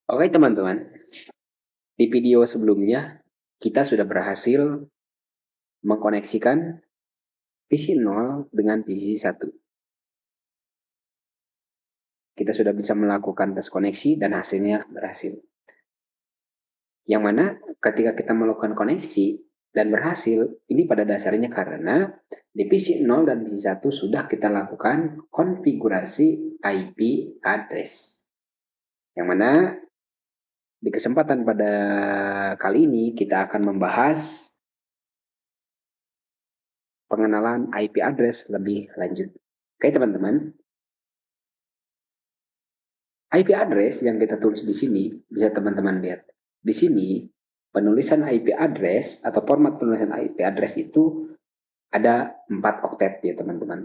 Oke teman-teman, di video sebelumnya kita sudah berhasil mengkoneksikan PC 0 dengan PC 1. Kita sudah bisa melakukan tes koneksi dan hasilnya berhasil. Yang mana ketika kita melakukan koneksi dan berhasil, ini pada dasarnya karena di PC 0 dan PC 1 sudah kita lakukan konfigurasi IP address. Yang mana di kesempatan pada kali ini kita akan membahas pengenalan IP address lebih lanjut. Oke teman-teman, IP address yang kita tulis di sini bisa teman-teman lihat. Di sini penulisan IP address atau format penulisan IP address itu ada 4 oktet ya teman-teman.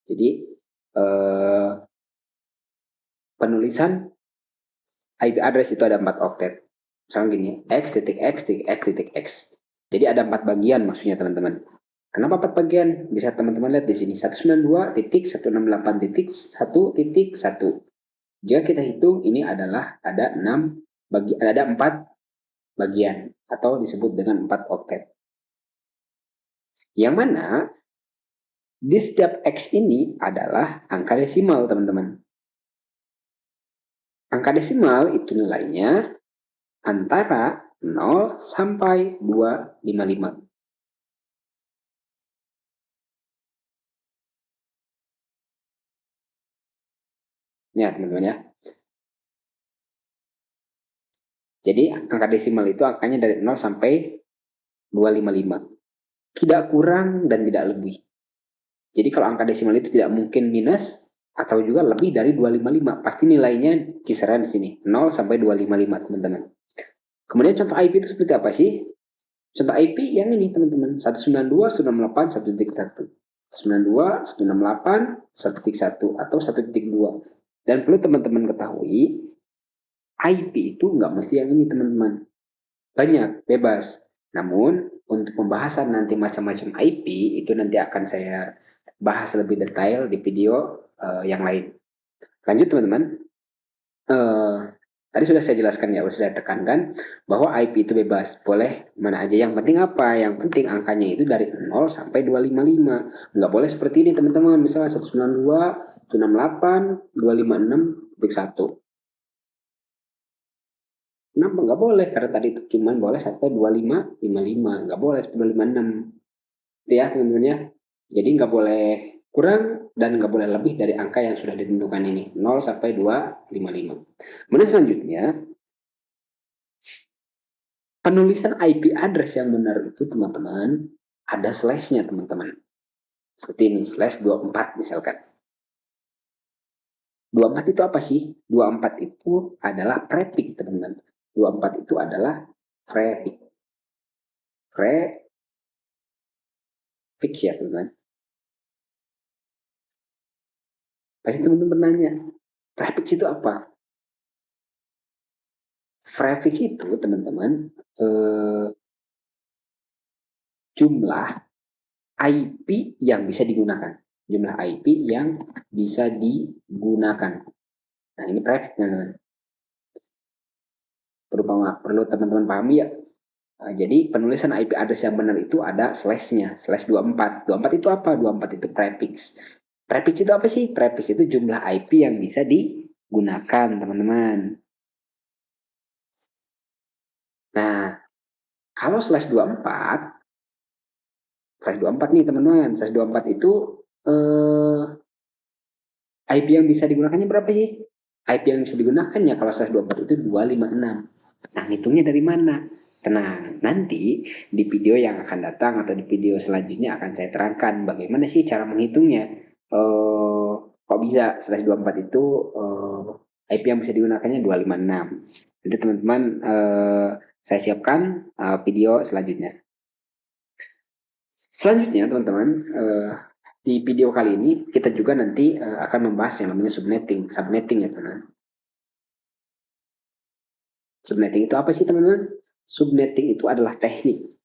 Jadi penulisan IP address itu ada 4 oktet. Misalnya gini, x.x.x.x. Jadi ada 4 bagian maksudnya teman-teman. Kenapa 4 bagian? Bisa teman-teman lihat di sini 192.168.1.1. Jika kita hitung ini adalah ada 4 bagian atau disebut dengan 4 oktet. Yang mana di setiap X ini adalah angka desimal, teman-teman. Angka desimal itu nilainya antara 0 sampai 255. Ya, teman-teman ya. Jadi angka desimal itu angkanya dari 0 sampai 255. Tidak kurang dan tidak lebih. Jadi kalau angka desimal itu tidak mungkin minus atau juga lebih dari 255. Pasti nilainya kisaran di sini, 0 sampai 255, teman-teman. Kemudian contoh IP itu seperti apa sih? Contoh IP yang ini, teman-teman. 192.168.1.1. 192.168.1.1 atau 1.2. Dan perlu teman-teman ketahui, IP itu nggak mesti yang ini, teman-teman. Banyak, bebas. Namun, untuk pembahasan nanti macam-macam IP, itu nanti akan saya bahas lebih detail di video yang lain. Lanjut, teman-teman. Tadi sudah saya jelaskan ya, sudah tekankan bahwa IP itu bebas, boleh mana aja. Yang penting apa? Yang penting angkanya itu dari 0 sampai 255. Nggak boleh seperti ini teman-teman, misalnya 192, 168, 256.1. Kenapa nggak boleh? Karena tadi itu cuma boleh sampai 2555, nggak boleh sampai 256. Itu ya teman-teman ya. Jadi nggak boleh kurang dan nggak boleh lebih dari angka yang sudah ditentukan ini, 0 sampai 255. Kemudian selanjutnya, penulisan IP address yang benar itu teman-teman ada slash-nya teman-teman. Seperti ini, slash 24 misalkan. 24 itu apa sih? 24 itu adalah prefix teman-teman. 24 itu adalah prefix. Prefix ya teman-teman. Pasti teman-teman bertanya, prefix itu apa? Prefix itu teman-teman jumlah IP yang bisa digunakan. Jumlah IP yang bisa digunakan. Nah, ini prefix teman-teman. Perlu teman-teman pahami ya. Nah, jadi penulisan IP address yang benar itu ada slash-nya, slash 24. 24 itu apa? 24 itu prefix. Prefix itu apa sih? Prefix itu jumlah IP yang bisa digunakan, teman-teman. Nah, kalau slash 24 nih teman-teman, slash 24 itu IP yang bisa digunakannya berapa sih? IP yang bisa digunakannya kalau slash 24 itu 256. Nah, hitungnya dari mana? Tenang, nanti di video yang akan datang atau di video selanjutnya akan saya terangkan bagaimana sih cara menghitungnya. Kok bisa slash 24 itu IP yang bisa digunakannya 256. Nanti teman-teman saya siapkan video selanjutnya. Selanjutnya teman-teman, di video kali ini kita juga nanti akan membahas yang namanya subnetting ya teman-teman. Subnetting itu apa sih teman-teman? Subnetting itu adalah teknik.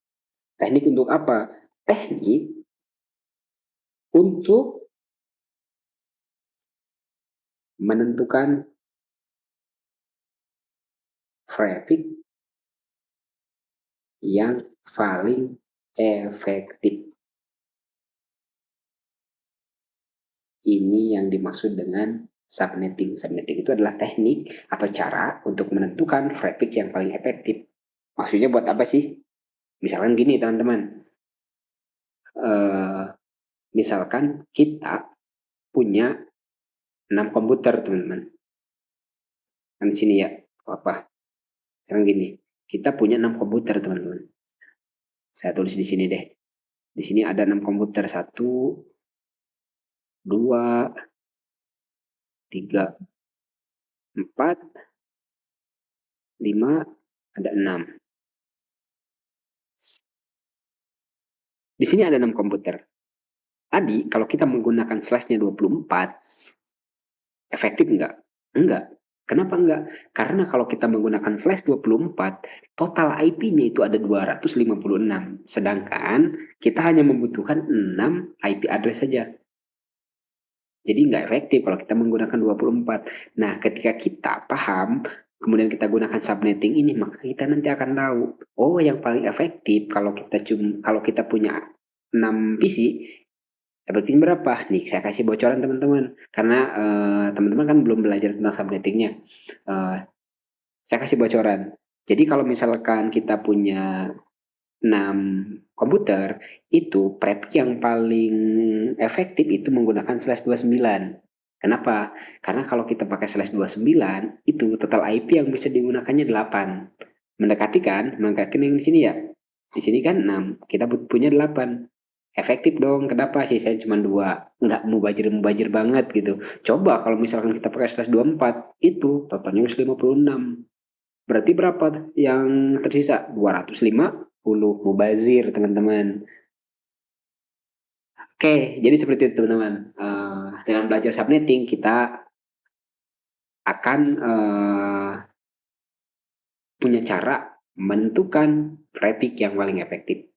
Teknik untuk apa? Teknik untuk menentukan traffic yang paling efektif. Ini yang dimaksud dengan subnetting. Subnetting itu adalah teknik atau cara untuk menentukan traffic yang paling efektif. Maksudnya buat apa sih? Misalkan gini teman-teman, misalkan kita punya 6 komputer teman-teman. Kan di sini ya, apa? Sekarang gini, kita punya 6 komputer teman-teman. Saya tulis di sini deh. Di sini ada 6 komputer, 1, 2, 3, 4, 5, ada 6. Di sini ada 6 komputer. Tadi kalau kita menggunakan slashnya 24, efektif enggak? Enggak. Kenapa enggak? Karena kalau kita menggunakan slash 24, total IP-nya itu ada 256. Sedangkan kita hanya membutuhkan 6 IP address saja. Jadi nggak efektif kalau kita menggunakan 24. Nah, ketika kita paham, kemudian kita gunakan subnetting ini, maka kita nanti akan tahu, oh yang paling efektif kalau kita punya 6 PC, efektifnya berapa? Nih, saya kasih bocoran teman-teman. Karena teman-teman kan belum belajar tentang subnettingnya. Saya kasih bocoran. Jadi kalau misalkan kita punya 6 komputer, itu prep yang paling efektif itu menggunakan slash 29. Kenapa? Karena kalau kita pakai slash 29, itu total IP yang bisa digunakannya 8. Mendekati kan? Mendekati yang di sini ya. Di sini kan 6, kita punya 8. Efektif dong, kenapa sih saya cuma 2? Nggak mubajir-mubajir banget gitu. Coba kalau misalkan kita pakai slash 24, itu totalnya 56. Berarti berapa yang tersisa? 250 mubazir, teman-teman. Oke, jadi seperti itu, teman-teman. Dengan belajar subnetting, kita akan punya cara menentukan traffic yang paling efektif.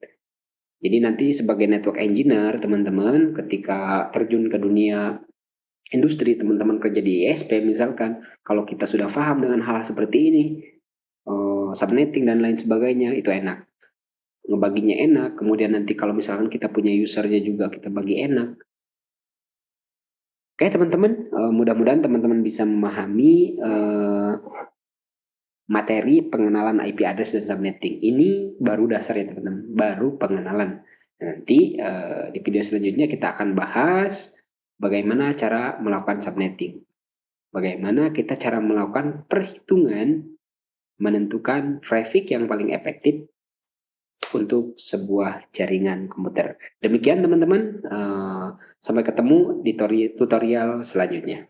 Jadi nanti sebagai network engineer, teman-teman, ketika terjun ke dunia industri, teman-teman kerja di ISP misalkan, kalau kita sudah paham dengan hal seperti ini, subnetting dan lain sebagainya, itu enak. Ngebaginya enak, kemudian nanti kalau misalkan kita punya usernya juga kita bagi enak. Oke teman-teman, mudah-mudahan teman-teman bisa memahami materi pengenalan IP address dan subnetting. Ini baru dasar ya teman-teman, baru pengenalan. Nanti di video selanjutnya kita akan bahas bagaimana cara melakukan subnetting. Bagaimana kita cara melakukan perhitungan menentukan traffic yang paling efektif untuk sebuah jaringan komputer. Demikian teman-teman, sampai ketemu di tutorial selanjutnya.